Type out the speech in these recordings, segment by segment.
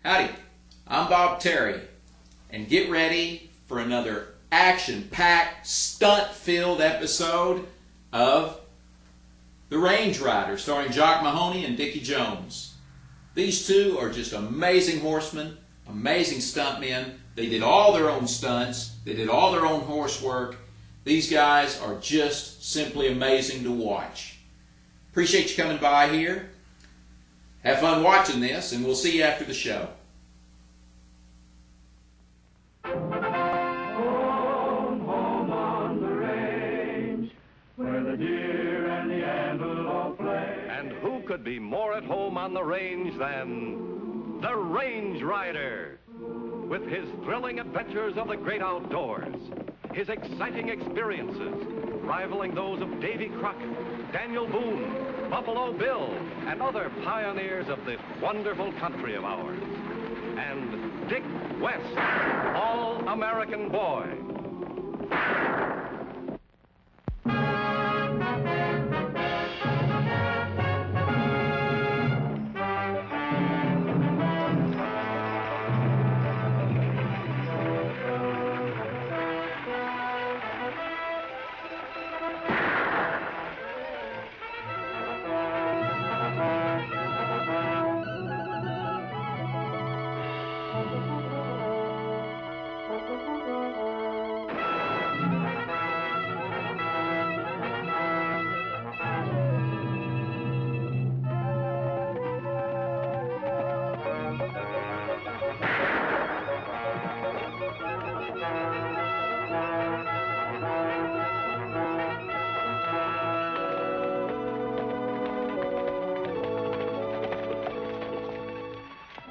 Howdy, I'm Bob Terry, and get ready for another action-packed, stunt-filled episode of The Range Rider, starring Jock Mahoney and Dickie Jones. These two are just amazing horsemen, amazing stuntmen. They did all their own stunts. They did all their own horse work. These guys are just simply amazing to watch. Appreciate you coming by here. Have fun watching this, and we'll see you after the show. Home on the range, where the deer and the antelope play. And who could be more at home on the range than the Range Rider? With his thrilling adventures of the great outdoors, his exciting experiences rivaling those of Davy Crockett, Daniel Boone, Buffalo Bill, and other pioneers of this wonderful country of ours. And Dick West, All-American Boy.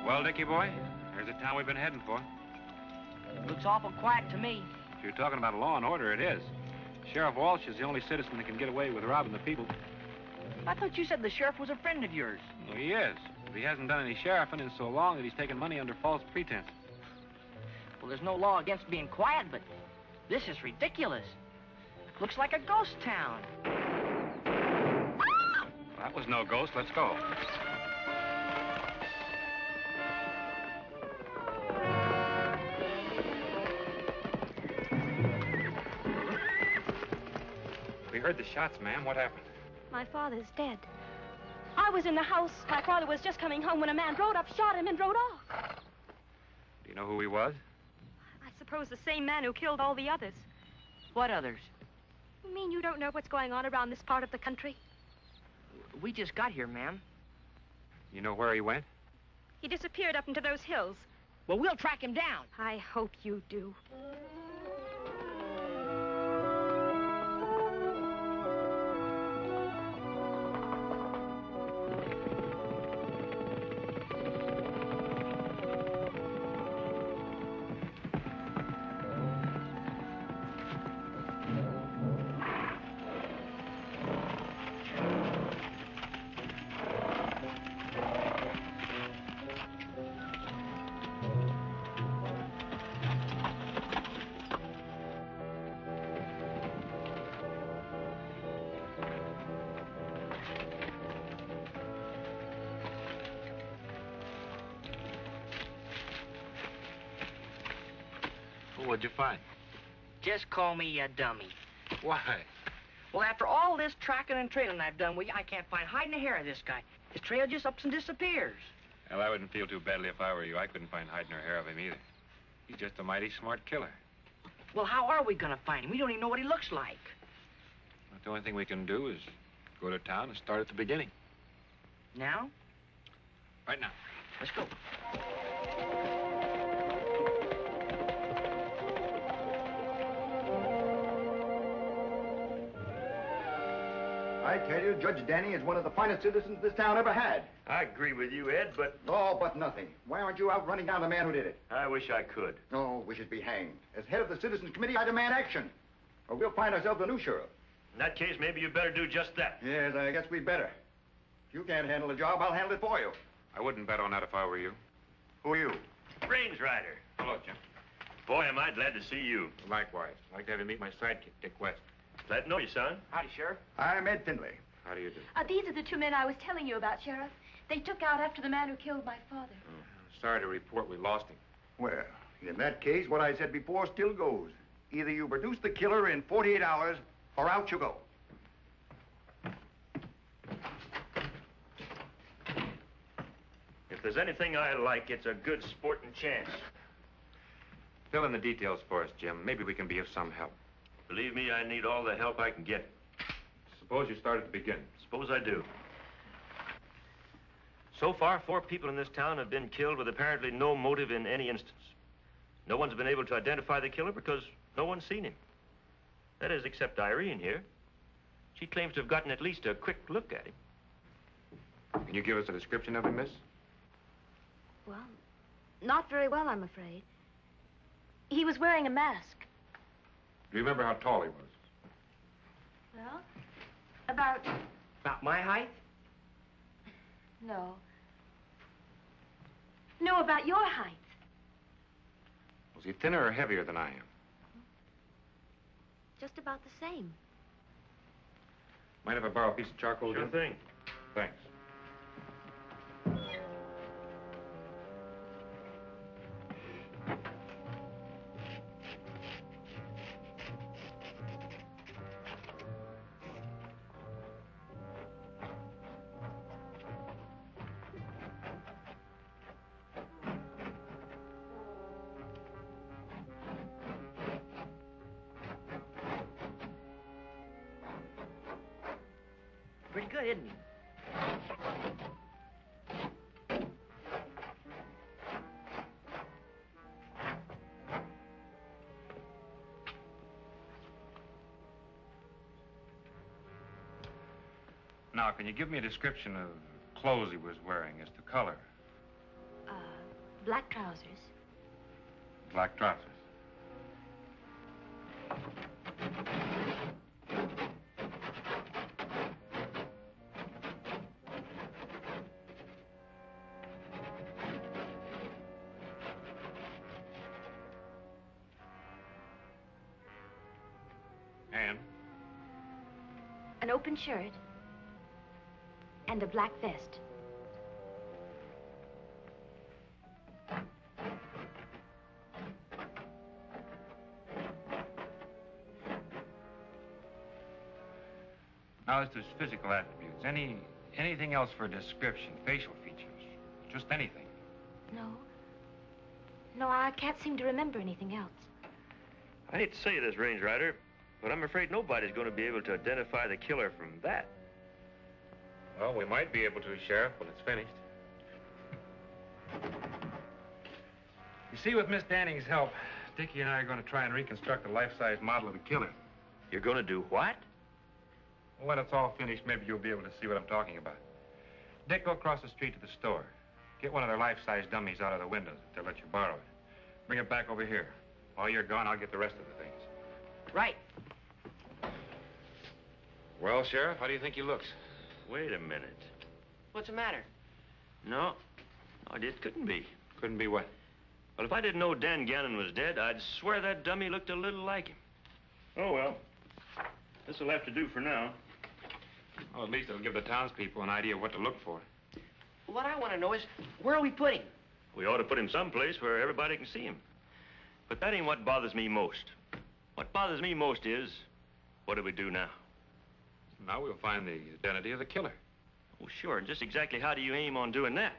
Well, Dickie boy, there's the town we've been heading for. Looks awful quiet to me. If you're talking about law and order, it is. Sheriff Walsh is the only citizen that can get away with robbing the people. I thought you said the sheriff was a friend of yours. Well, he is. But he hasn't done any sheriffing in so long that he's taken money under false pretense. Well, there's no law against being quiet, but this is ridiculous. Looks like a ghost town. Well, that was no ghost. Let's go. We heard the shots, ma'am. What happened? My father's dead. I was in the house. My father was just coming home when a man rode up, shot him, and rode off. Do you know who he was? I suppose the same man who killed all the others. What others? You mean you don't know what's going on around this part of the country? We just got here, ma'am. You know where he went? He disappeared up into those hills. Well, we'll track him down. I hope you do. What'd you find? Just call me a dummy. Why? Well, after all this tracking and trailing I've done with you, I can't find hide in the hair of this guy. His trail just ups and disappears. Well, I wouldn't feel too badly if I were you. I couldn't find hide nor hair of him either. He's just a mighty smart killer. Well, how are we gonna find him? We don't even know what he looks like. But the only thing we can do is go to town and start at the beginning. Now? Right now. Let's go. I tell you, Judge Danny is one of the finest citizens this town ever had. I agree with you, Ed, but Oh, but nothing. Why aren't you out running down the man who did it? I wish I could. Oh, we should be hanged. As head of the Citizens Committee, I demand action. Or we'll find ourselves a new sheriff. In that case, maybe you better do just that. Yes, I guess we'd better. If you can't handle the job, I'll handle it for you. I wouldn't bet on that if I were you. Who are you? Range Rider. Hello, Jim. Boy, am I glad to see you. Likewise. I'd like to have you meet my sidekick, Dick West. Glad to know you, son. Howdy, Sheriff. I'm Ed Finley. How do you do? These are the two men I was telling you about, Sheriff. They took out after the man who killed my father. Sorry to report we lost him. Well, in that case, what I said before still goes. Either you produce the killer in 48 hours, or out you go. If there's anything I like, it's a good sporting chance. Fill in the details for us, Jim. Maybe we can be of some help. Believe me, I need all the help I can get. Suppose you start at the beginning. Suppose I do. So far, 4 people in this town have been killed with apparently no motive in any instance. No one's been able to identify the killer because no one's seen him. That is, except Irene here. She claims to have gotten at least a quick look at him. Can you give us a description of him, miss? Well, not very well, I'm afraid. He was wearing a mask. Do you remember how tall he was? Well, about... About my height? No. No, about your height. Was he thinner or heavier than I am? Just about the same. Mind if I borrow a piece of charcoal, Sure Jim? thing. Thanks. Pretty good, isn't he? Now, can you give me a description of clothes he was wearing as to color? Black trousers. Black trousers. And? An open shirt. And a black vest. Now, as to his physical attributes, anything else for a description? Facial features? Just anything? No. No, I can't seem to remember anything else. I hate to say this, Range Rider, but I'm afraid nobody's going to be able to identify the killer from that. Well, we might be able to, Sheriff, when it's finished. You see, with Miss Danning's help, Dickie and I are going to try and reconstruct a life-size model of the killer. You're going to do what? When it's all finished, maybe you'll be able to see what I'm talking about. Dick, go across the street to the store. Get one of their life-size dummies out of the windows if they'll let you borrow it. Bring it back over here. While you're gone, I'll get the rest of the things. Right. Well, Sheriff, how do you think he looks? Wait a minute. What's the matter? No, it couldn't be. Couldn't be what? Well, if I didn't know Dan Gannon was dead, I'd swear that dummy looked a little like him. Oh, well. This'll have to do for now. Well, at least it'll give the townspeople an idea of what to look for. What I want to know is, where are we putting him? We ought to put him someplace where everybody can see him. But that ain't what bothers me most. What bothers me most is, what do we do now? Now we'll find the identity of the killer. Oh, sure. And just exactly how do you aim on doing that?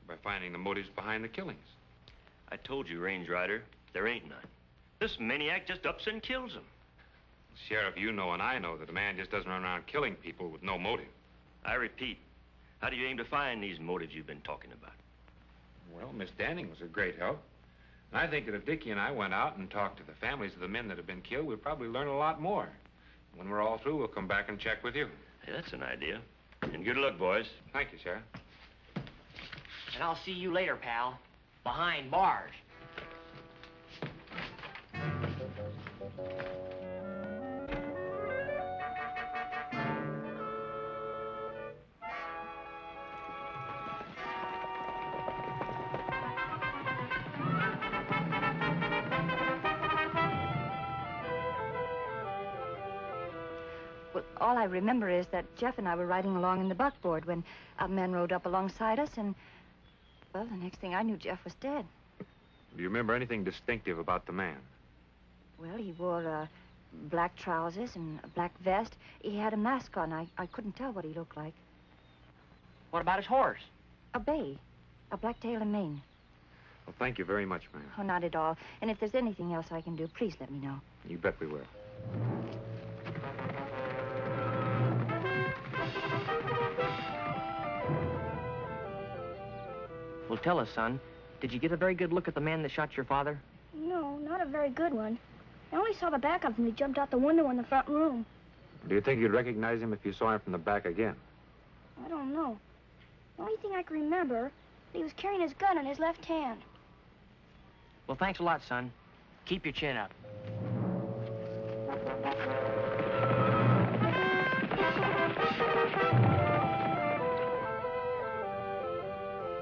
By finding the motives behind the killings. I told you, Range Rider, there ain't none. This maniac just ups and kills them. Sheriff, you know and I know that a man just doesn't run around killing people with no motive. I repeat, how do you aim to find these motives you've been talking about? Well, Miss Danning was a great help. And I think that if Dickie and I went out and talked to the families of the men that have been killed, we'd probably learn a lot more. When we're all through, we'll come back and check with you. Hey, that's an idea. And good luck, boys. Thank you, Sheriff. And I'll see you later, pal. Behind bars. Well, all I remember is that Jeff and I were riding along in the buckboard when a man rode up alongside us and... Well, the next thing I knew, Jeff was dead. Do you remember anything distinctive about the man? Well, he wore black trousers and a black vest. He had a mask on. I couldn't tell what he looked like. What about his horse? A bay. A black tail and mane. Well, thank you very much, ma'am. Oh, not at all. And if there's anything else I can do, please let me know. You bet we will. Well, tell us, son. Did you get a very good look at the man that shot your father? No, not a very good one. I only saw the back of him. He jumped out the window in the front room. Do you think you'd recognize him if you saw him from the back again? I don't know. The only thing I can remember, he was carrying his gun in his left hand. Well, thanks a lot, son. Keep your chin up.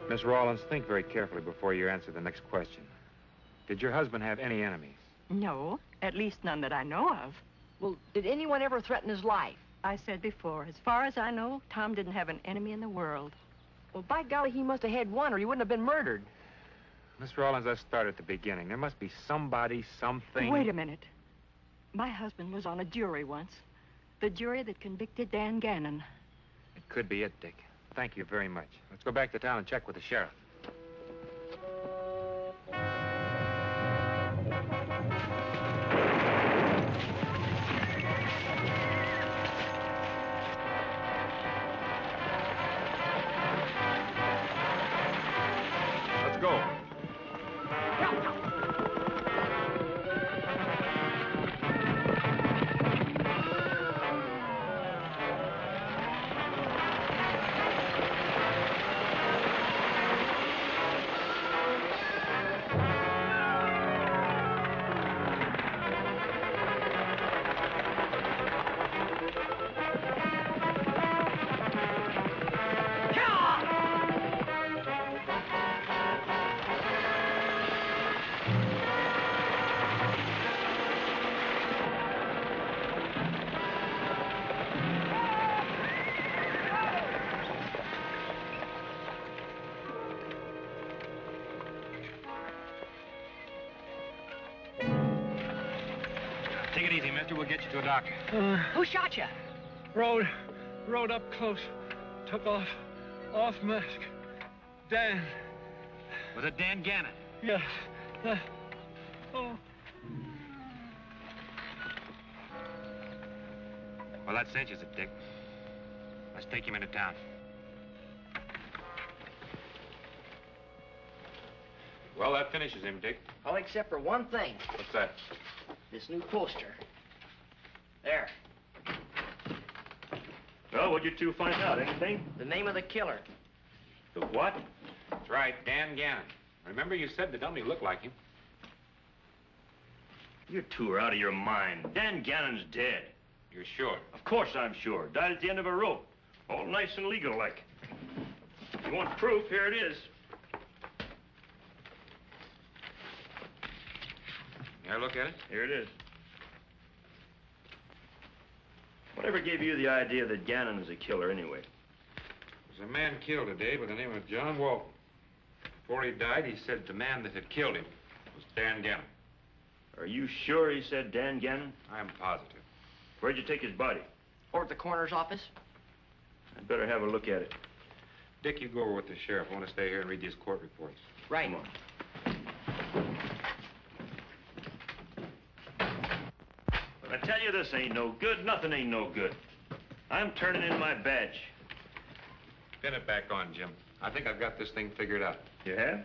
Miss Rawlins, think very carefully before you answer the next question. Did your husband have any enemies? No, at least none that I know of. Well, did anyone ever threaten his life? I said before, as far as I know, Tom didn't have an enemy in the world. Well, by golly, he must have had one or he wouldn't have been murdered. Miss Rawlins, let's start at the beginning. There must be somebody, something... Wait a minute. My husband was on a jury once. The jury that convicted Dan Gannon. It could be it, Dick. Thank you very much. Let's go back to town and check with the sheriff. Let's go. Take it easy, mister. We'll get you to a doctor. Who shot you? Rode up close. Took off mask. Dan. Was it Dan Gannon? Yes. Oh. Well, that cinches it, Dick. Let's take him into town. Well, that finishes him, Dick. All except for one thing. What's that? This new poster. There. Well, what'd you two find out? Anything? The name of the killer. The what? That's right, Dan Gannon. Remember you said the dummy looked like him. You two are out of your mind. Dan Gannon's dead. You're sure? Of course I'm sure. Died at the end of a rope. All nice and legal-like. You want proof? Here it is. May I look at it? Here it is. Whatever gave you the idea that Gannon is a killer, anyway? There's a man killed today by the name of John Walton. Before he died, he said the man that had killed him was Dan Gannon. Are you sure he said Dan Gannon? I'm positive. Where'd you take his body? Or at the coroner's office? I'd better have a look at it. Dick, you go over with the sheriff. I want to stay here and read these court reports. Right. Come on. But I tell you, this ain't no good. Nothing ain't no good. I'm turning in my badge. Pin it back on, Jim. I think I've got this thing figured out. You have?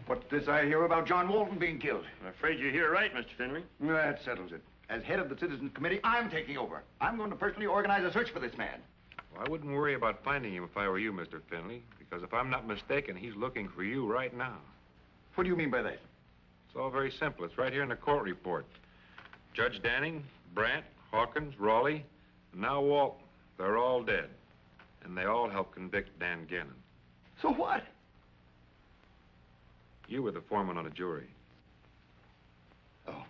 What's this I hear about John Walton being killed? I'm afraid you hear right, Mr. Finley. That settles it. As head of the Citizens Committee, I'm taking over. I'm going to personally organize a search for this man. Well, I wouldn't worry about finding him if I were you, Mr. Finley, because if I'm not mistaken, he's looking for you right now. What do you mean by that? It's all very simple. It's right here in the court report. Judge Danning, Brandt, Hawkins, Raleigh, and now Walton. They're all dead. And they all helped convict Dan Gannon. So what? You were the foreman on a jury. Oh.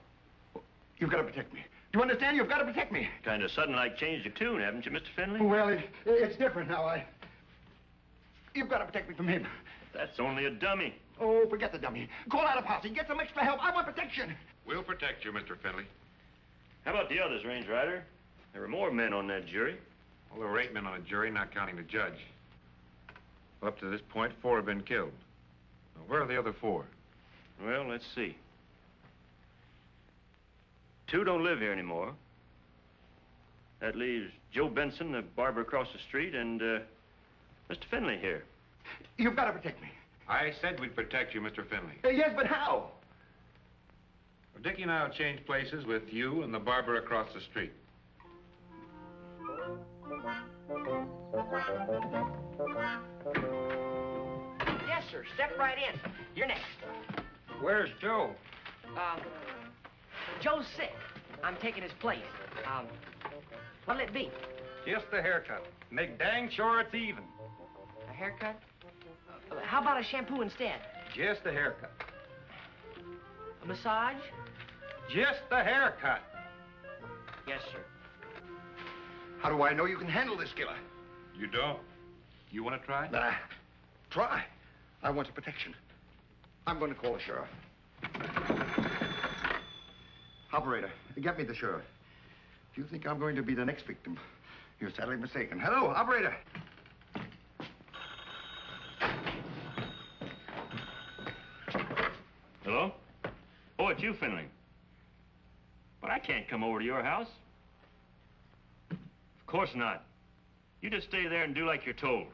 You've got to protect me. Do you understand? You've got to protect me. Kind of sudden like changed your tune, haven't you, Mr. Finley? Well, it's different now. You've got to protect me from him. That's only a dummy. Oh, forget the dummy. Call out a posse. Get some extra help. I want protection. We'll protect you, Mr. Finley. How about the others, Range Rider? There were more men on that jury. Well, there were 8 men on the jury, not counting the judge. Well, up to this point, 4 have been killed. Now, where are the other 4? Well, let's see. 2 don't live here anymore. That leaves Joe Benson, the barber across the street, and Mr. Finley here. You've got to protect me. I said we'd protect you, Mr. Finley. Yes, but how? Well, Dickie and I will change places with you and the barber across the street. Yes, sir. Step right in. You're next. Where's Joe? Joe's sick. I'm taking his place. What'll it be? Just a haircut. Make dang sure it's even. A haircut? How about a shampoo instead? Just a haircut. A massage? Just a haircut. Yes, sir. How do I know you can handle this killer? You don't. You want to try? Try. I want some protection. I'm going to call the sheriff. Operator, get me the sheriff. If you think I'm going to be the next victim, you're sadly mistaken. Hello, operator. Hello? Oh, it's you, Finley. But I can't come over to your house. Of course not. You just stay there and do like you're told.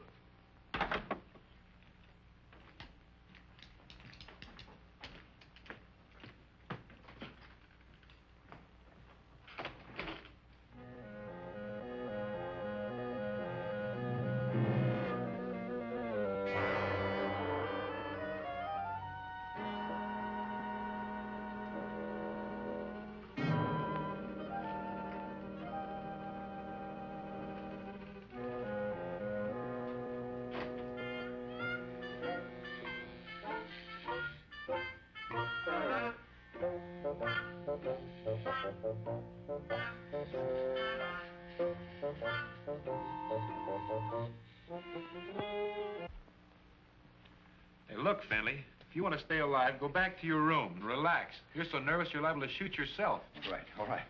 Hey, look, Finley. If you want to stay alive, go back to your room and relax. You're so nervous you're liable to shoot yourself. Right, all right.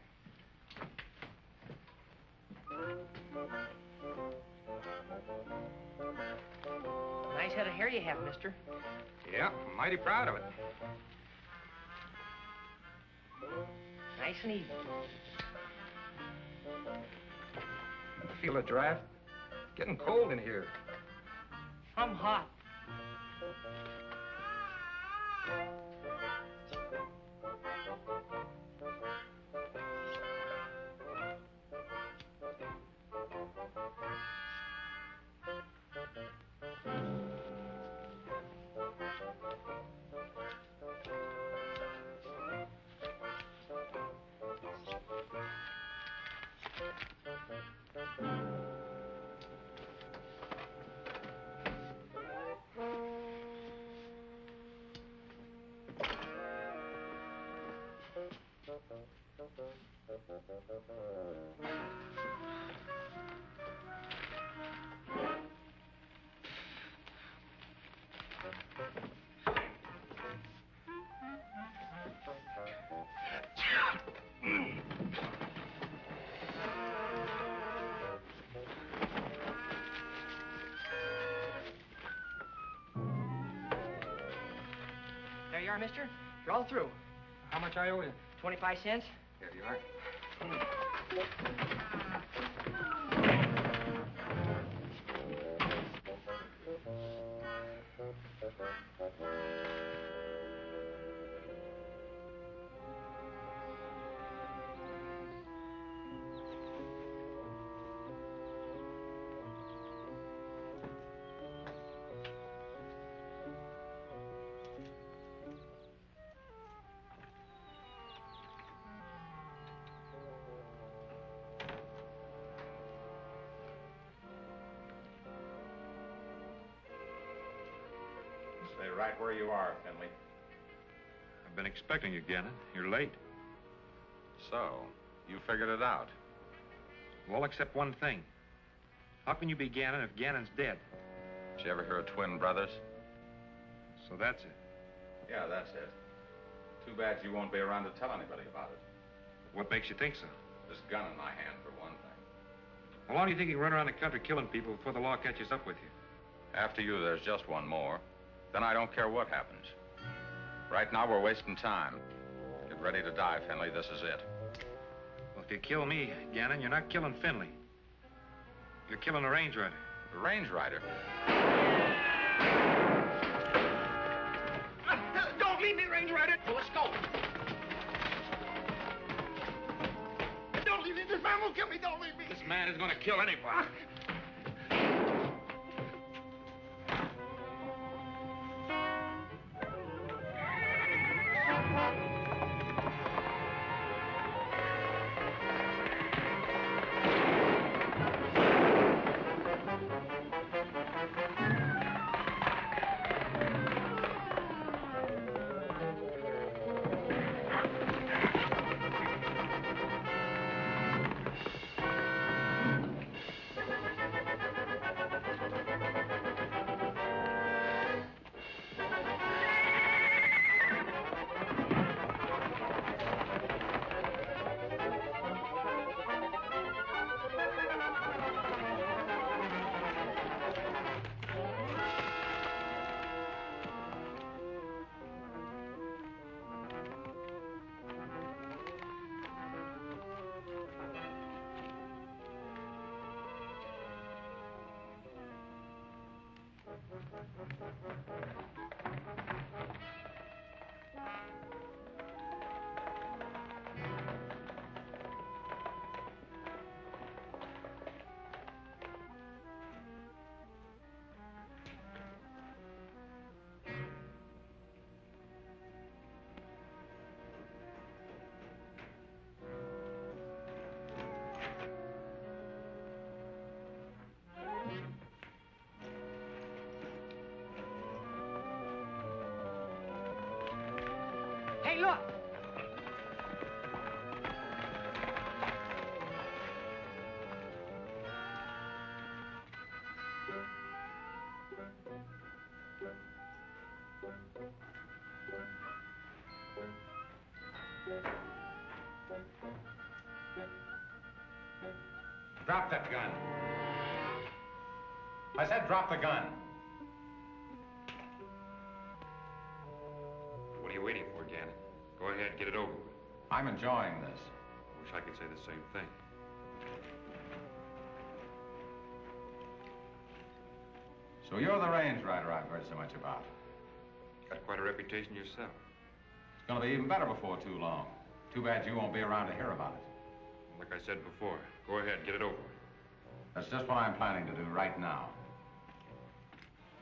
Nice head of hair you have, mister. Yeah, I'm mighty proud of it. Nice and even. Feel a draft? Getting cold in here. I'm hot. There you are, mister. You're all through. How much I owe you? 25 cents. Here you are. Stay right where you are, Finley. I've been expecting you, Gannon. You're late. So, you figured it out. Well, except one thing. How can you be Gannon if Gannon's dead? Did you ever hear of twin brothers? So that's it. Yeah, that's it. Too bad you won't be around to tell anybody about it. What makes you think so? This gun in my hand, for one thing. How long do you think you can run around the country killing people before the law catches up with you? After you, there's just one more. Then I don't care what happens. Right now, we're wasting time. Get ready to die, Finley. This is it. Well, if you kill me, Gannon, you're not killing Finley. You're killing a range rider. The range rider? Don't leave me, Range Rider. Well, let's go. Don't leave me. This man will kill me. Don't leave me. This man is going to kill anybody. Hey, look! Drop that gun. I said drop the gun. What are you waiting for, Gannon? Go ahead, get it over with. I'm enjoying this. Wish I could say the same thing. So you're the range rider I've heard so much about. Got quite a reputation yourself. It's going to be even better before too long. Too bad you won't be around to hear about it. Like I said before, go ahead, get it over with. That's just what I'm planning to do right now.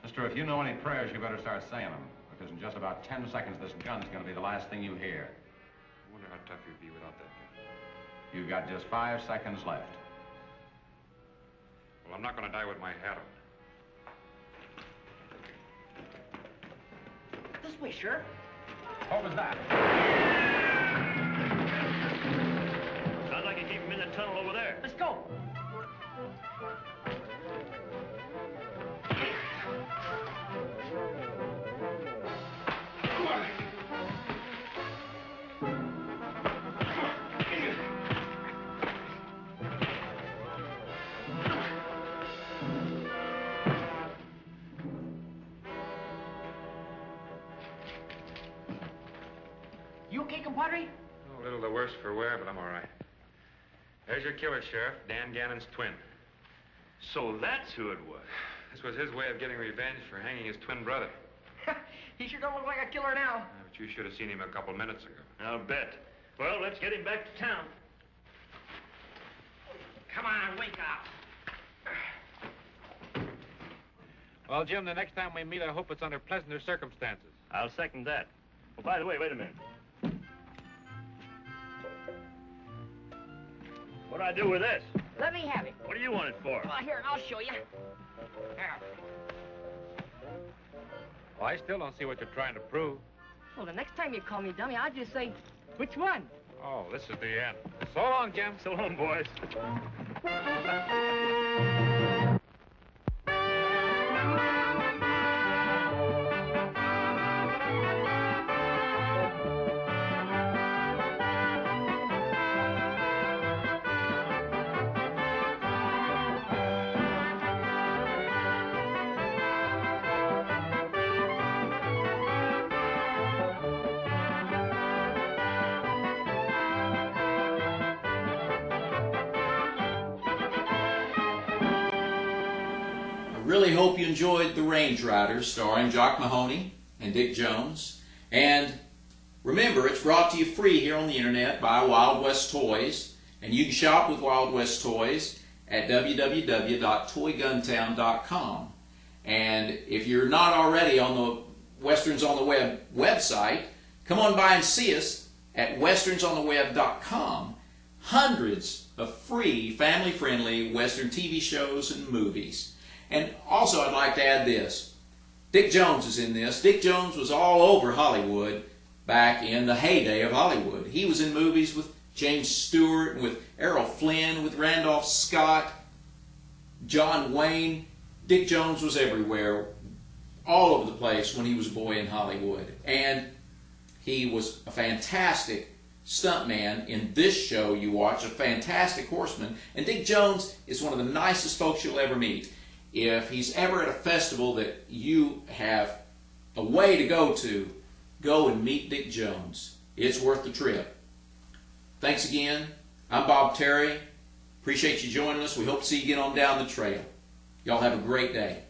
Mister, if you know any prayers, you better start saying them. Because in just about 10 seconds, this gun's going to be the last thing you hear. I wonder how tough you'd be without that gun. You've got just 5 seconds left. Well, I'm not going to die with my hat on. This way, Sheriff. What was that? Sounds like you keep him in the tunnel over there. Let's go. You okay, compadre? A little the worse for wear, but I'm all right. There's your killer, Sheriff. Dan Gannon's twin. So that's who it was. This was his way of getting revenge for hanging his twin brother. He sure don't look like a killer now. But you should have seen him a couple minutes ago. I'll bet. Well, let's get him back to town. Come on, wake up. Well, Jim, the next time we meet, I hope it's under pleasanter circumstances. I'll second that. Well, by the way, wait a minute. What do I do with this? Let me have it. What do you want it for? Well, here, I'll show you. Here. Well, I still don't see what you're trying to prove. Well, the next time you call me dummy, I'll just say, which one? Oh, this is the end. So long, Jim. So long, boys. Thank you. really hope you enjoyed The Range Riders, starring Jock Mahoney and Dick Jones. And remember, it's brought to you free here on the internet by Wild West Toys. And you can shop with Wild West Toys at www.toyguntown.com. And if you're not already on the Westerns on the Web website, come on by and see us at westernsontheweb.com. Hundreds of free, family-friendly Western TV shows and movies. And also, I'd like to add this. Dick Jones is in this. Dick Jones was all over Hollywood back in the heyday of Hollywood. He was in movies with James Stewart, with Errol Flynn, with Randolph Scott, John Wayne. Dick Jones was everywhere, all over the place when he was a boy in Hollywood. And he was a fantastic stuntman in this show you watch, a fantastic horseman. And Dick Jones is one of the nicest folks you'll ever meet. If he's ever at a festival that you have a way to go and meet Dick Jones. It's worth the trip. Thanks again. I'm Bob Terry. Appreciate you joining us. We hope to see you again on down the trail. Y'all have a great day.